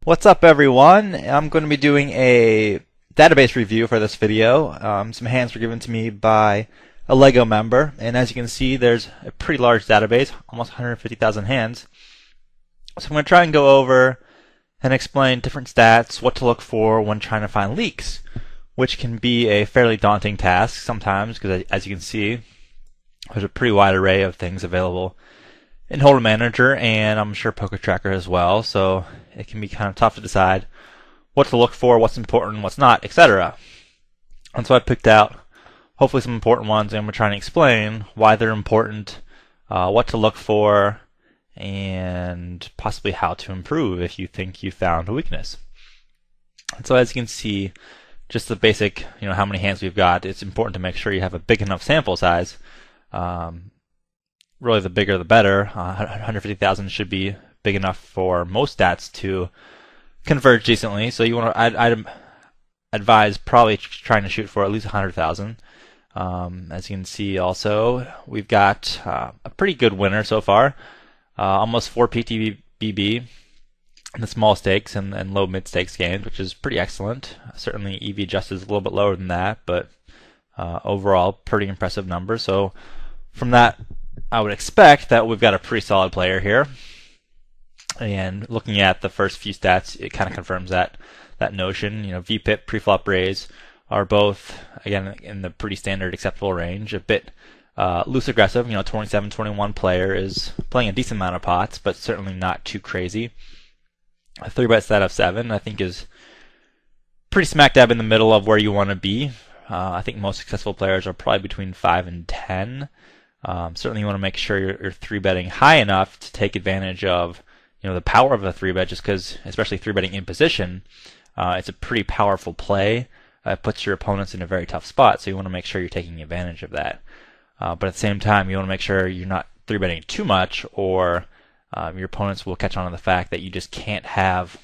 What's up, everyone? I'm going to be doing a database review for this video. Some hands were given to me by a Leggo member, and as you can see, there's a pretty large database, almost 150,000 hands. So I'm going to try and go over and explain different stats, what to look for when trying to find leaks, which can be a fairly daunting task sometimes, because as you can see, there's a pretty wide array of things available in Hold'em Manager, and I'm sure Poker Tracker as well, so it can be kind of tough to decide what to look for, what's important, what's not, etc. And so I picked out hopefully some important ones, and I'm going to try and explain why they're important, what to look for, and possibly how to improve if you think you found a weakness. And so as you can see, just the basic, how many hands we've got, it's important to make sure you have a big enough sample size. Really, the bigger the better. 150,000 should be big enough for most stats to converge decently. So you want to, I'd advise probably trying to shoot for at least 100,000. As you can see, also we've got a pretty good winner so far. Almost 4 PTBB in the small stakes and low mid stakes games, which is pretty excellent. Certainly EV adjusted is a little bit lower than that, but overall pretty impressive number. So from that, I would expect that we've got a pretty solid player here. And looking at the first few stats, it kind of confirms that notion. VPIP, preflop raise are both, again, in the pretty standard acceptable range. A bit loose aggressive. 27-21 player is playing a decent amount of pots, but certainly not too crazy. A 3-bet stat of 7, I think, is pretty smack dab in the middle of where you want to be. I think most successful players are probably between 5 and 10. Certainly you want to make sure you're 3-betting high enough to take advantage of the power of the 3-bet, just because, especially 3-betting in position, it's a pretty powerful play. It puts your opponents in a very tough spot, so you want to make sure you're taking advantage of that. But at the same time, you want to make sure you're not 3-betting too much, or your opponents will catch on to the fact that you just can't have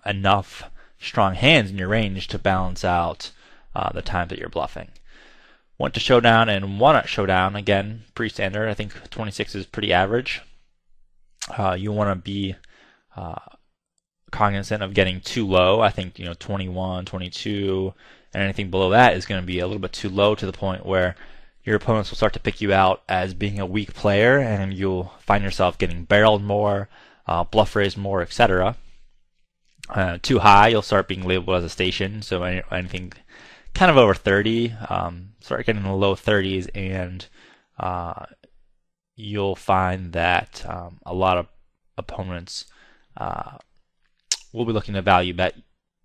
enough strong hands in your range to balance out the times that you're bluffing. Went to showdown and won at showdown. Again, pretty standard. I think 26 is pretty average. You want to be cognizant of getting too low. I think 21, 22, and anything below that is going to be a little bit too low, to the point where your opponents will start to pick you out as being a weak player, and you'll find yourself getting barreled more, bluff raised more, etc. Too high, you'll start being labeled as a station. So anything kind of over 30, start getting in the low 30s, and you'll find that a lot of opponents will be looking to value bet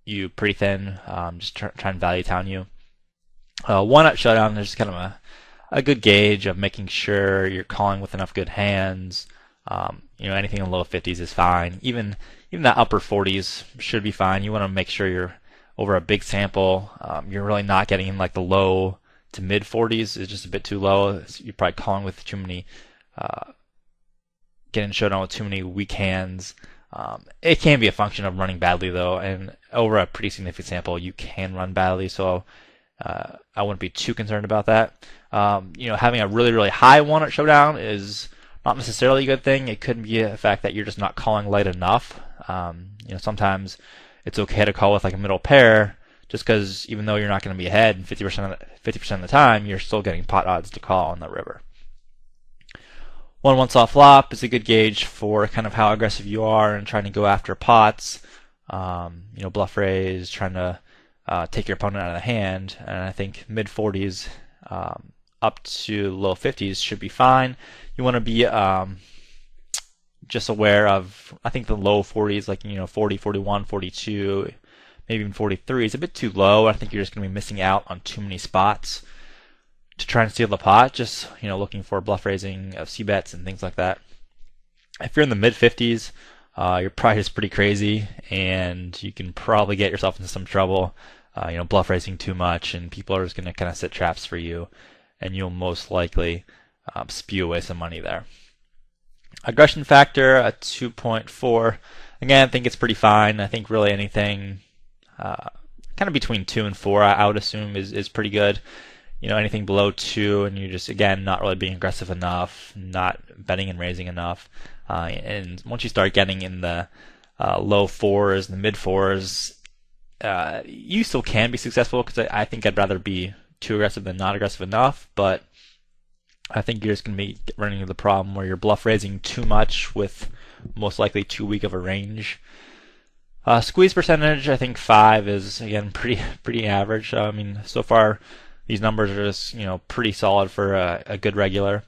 you pretty thin, just try and value town you. One at showdown, there's kind of a good gauge of making sure you're calling with enough good hands. Anything in the low 50s is fine. Even the upper 40s should be fine. You want to make sure you're over a big sample. You're really not getting in like the low to mid 40s. It's just a bit too low. You're probably calling with too many, getting showdown with too many weak hands. It can be a function of running badly, though, and over a pretty significant sample, you can run badly. So I wouldn't be too concerned about that. Having a really, really high one at showdown is not necessarily a good thing. It could be a fact that you're just not calling light enough. Sometimes it's okay to call with like a middle pair, just because even though you're not going to be ahead 50% of the time, you're still getting pot odds to call on the river. 1-1 soft flop is a good gauge for kind of how aggressive you are and trying to go after pots. Bluff raise, trying to take your opponent out of the hand, and I think mid 40s up to low 50s should be fine. You want to be just aware of, I think the low 40s, like 40, 41, 42, maybe even 43 is a bit too low. I think you're just going to be missing out on too many spots to try and steal the pot. Just looking for bluff raising of c-bets and things like that. If you're in the mid 50s, your pride is pretty crazy, and you can probably get yourself into some trouble. Bluff raising too much, and people are just going to kind of set traps for you, and you'll most likely spew away some money there. Aggression factor, a 2.4. Again, I think it's pretty fine. I think really anything kind of between 2 and 4, I would assume, is pretty good. Anything below 2, and you're just, again, not really being aggressive enough, not betting and raising enough. And once you start getting in the low fours, the mid fours, you still can be successful, because I think I'd rather be too aggressive than not aggressive enough, but I think you're just going to be running into the problem where you're bluff raising too much with most likely too weak of a range. Squeeze percentage, I think 5 is, again, pretty average. I mean, so far these numbers are just, pretty solid for a good regular.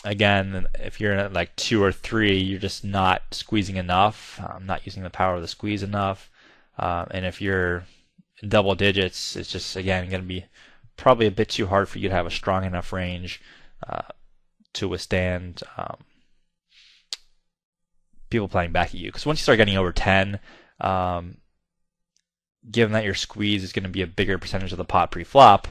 Again, if you're at like 2 or 3, you're just not squeezing enough, not using the power of the squeeze enough. And if you're in double digits, it's just, again, going to be probably a bit too hard for you to have a strong enough range to withstand people playing back at you. Because once you start getting over 10, given that your squeeze is going to be a bigger percentage of the pot pre-flop,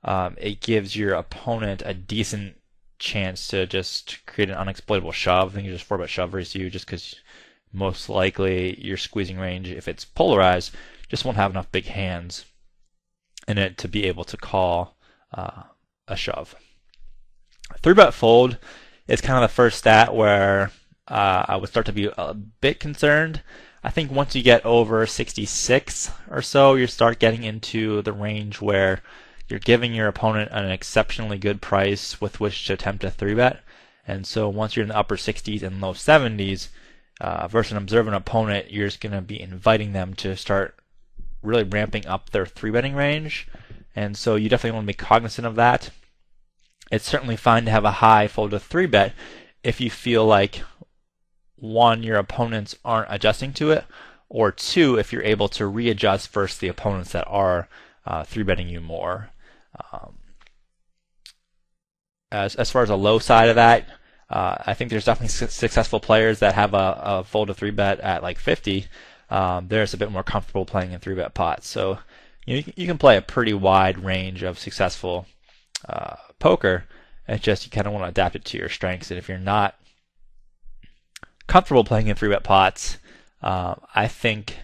it gives your opponent a decent chance to just create an unexploitable shove. I think you just 4-bet shove raise you, just because most likely your squeezing range, if it's polarized, just won't have enough big hands in it to be able to call a shove. 3-bet fold is kind of the first stat where I would start to be a bit concerned. I think once you get over 66 or so, you start getting into the range where you're giving your opponent an exceptionally good price with which to attempt a 3-bet. And so once you're in the upper 60s and low 70s, versus an observant opponent, you're just going to be inviting them to start really ramping up their 3-betting range. And so you definitely want to be cognizant of that. It's certainly fine to have a high fold to 3-bet if you feel like, 1, your opponents aren't adjusting to it, or 2, if you're able to readjust versus the opponents that are 3-betting you more. As far as a low side of that, I think there's definitely successful players that have a fold to 3-bet at like 50. They're just a bit more comfortable playing in 3-bet pots. So you can play a pretty wide range of successful poker. It's just you kind of want to adapt it to your strengths. And if you're not comfortable playing in 3-bet pots, I think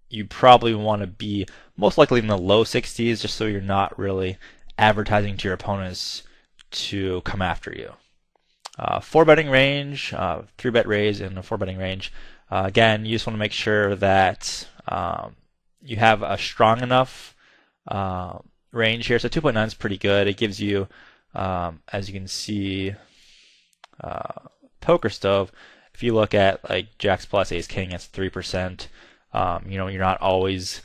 you probably want to be most likely in the low 60s, just so you're not really advertising to your opponents to come after you. 4-betting range, 3-bet raise in a 4-betting range. Again, you just want to make sure that you have a strong enough range here. So 2.9 is pretty good. It gives you, as you can see, Poker Stove. If you look at like Jacks plus Ace King, it's 3%. You're not always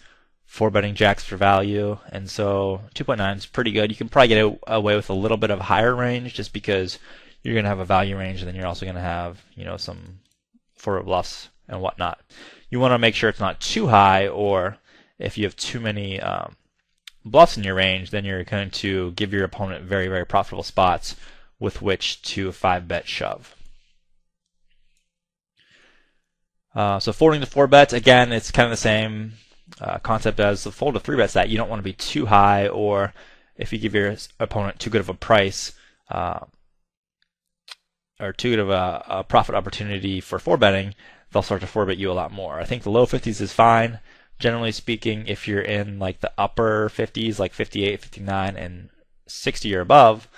4-betting Jacks for value, and so 2.9 is pretty good. You can probably get away with a little bit of higher range, just because you're going to have a value range, and then you're also going to have some 4-bet bluffs and whatnot. You want to make sure it's not too high, or if you have too many bluffs in your range, then you're going to give your opponent very, very profitable spots with which to 5-bet shove. So folding to 4-bets, again, it's kind of the same concept as the fold to 3-bets, that you don't want to be too high, or if you give your opponent too good of a price or too good of a profit opportunity for 4-betting, they'll start to 4-bet you a lot more. I think the low 50s is fine. Generally speaking, if you're in like the upper 50s, like 58, 59, and 60 or above,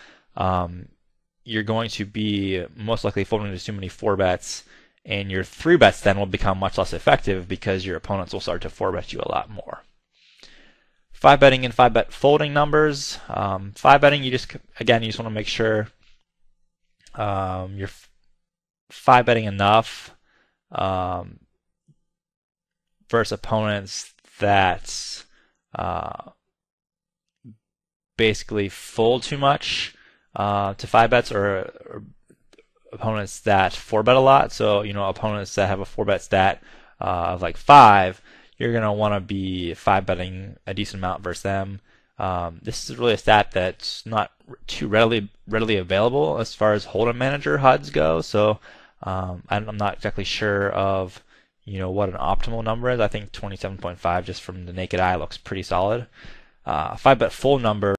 you're going to be most likely folding to too many 4-bets, and your 3-bets then will become much less effective because your opponents will start to 4-bet you a lot more. 5-betting and 5-bet folding numbers. 5-betting, you just want to make sure you're 5-betting enough versus opponents that basically fold too much to 5-bets, or opponents that 4-bet a lot. So opponents that have a 4-bet stat of like 5, you're going to want to be 5-betting a decent amount versus them. This is really a stat that's not too readily available as far as Hold'em Manager HUDs go. So I'm not exactly sure of what an optimal number is. I think 27.5 just from the naked eye looks pretty solid. 5-bet full number